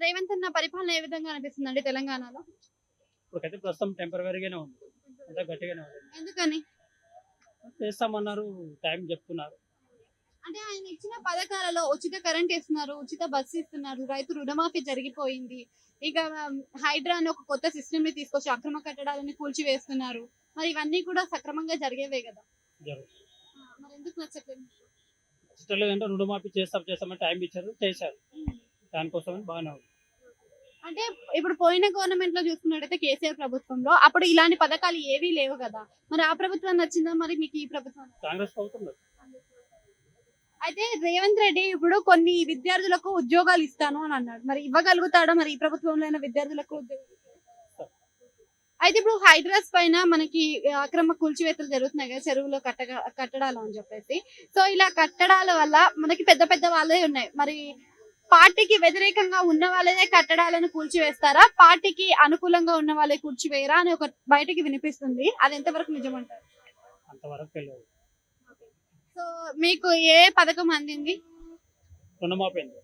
రేవంత్ అన్న పరిపాలన ఏ విధంగా అనిపిస్తుందండి తెలంగాణలో? ఇప్పటికైతే ప్రస్తుతం టెంపరవరీగానే ఉంది. అంతా గట్టిగానే ఉంది. ఎందుకని? చేస్తామన్నారు, టైం చెప్తున్నారు. అంటే ఆయన ఇచ్చిన పథకాలలో ఉచిత కరెంట్ ఇస్తున్నారు, ఉచిత బస్సు ఇస్తున్నారు, రైతు రుణమాఫీ జరిగిపోయింది. ఇక హైడ్రా అని ఒక కొత్త సిస్టమ్ ని తీసుకొచ్చి అక్రమ కట్టడాలని కూల్చివేస్తున్నారు. మరి ఇవన్నీ కూడా సక్రమంగా జరిగేవే కదా. జరుగుతుంది. మరి ఎందుకు నచ్చట్లేదు? ఇష్టలేదంటే రుణమాఫీ చేస్తామని టైం ఇచ్చారు, చేశారు. దానికోసమని బాగానే ఉంది. అంటే ఇప్పుడు పోయిన గవర్నమెంట్ లో చూసుకున్నట్టయితే కేసీఆర్ ప్రభుత్వంలో అప్పుడు ఇలాంటి పథకాలు ఏవీ లేవు కదా. మరి ఆ ప్రభుత్వం నచ్చిందా, మరి మీకు ఈ ప్రభుత్వం? కాంగ్రెస్ ప్రభుత్వం లేదు. అయితే రేవంత్ రెడ్డి ఇప్పుడు కొన్ని విద్యార్థులకు ఉద్యోగాలు ఇస్తాను అని అన్నాడు. మరి ఇవ్వగలుగుతాడా మరి ఈ ప్రభుత్వంలో అయినా విద్యార్థులకు ఉద్యోగాలు? అయితే ఇప్పుడు హైదరాబాద్ పైన మనకి అక్రమ కూల్చివేతలు జరుగుతున్నాయి కదా, చెరువులో కట్టడాలు అని చెప్పేసి. సో ఇలా కట్టడాల వల్ల మనకి పెద్ద పెద్ద వాళ్ళే ఉన్నాయి. మరి పార్టీకి వ్యతిరేకంగా ఉన్న వాళ్ళే కట్టడాలను కూల్చివేస్తారా, పార్టీకి అనుకూలంగా ఉన్న వాళ్ళే కూల్చివేయరా అని ఒక బయటికి వినిపిస్తుంది. అది ఎంతవరకు నిజమంటారు? అంతవరకు తెలియదు. సో మీకు ఏ పథకం అందింది? రుణమాఫీ అండి.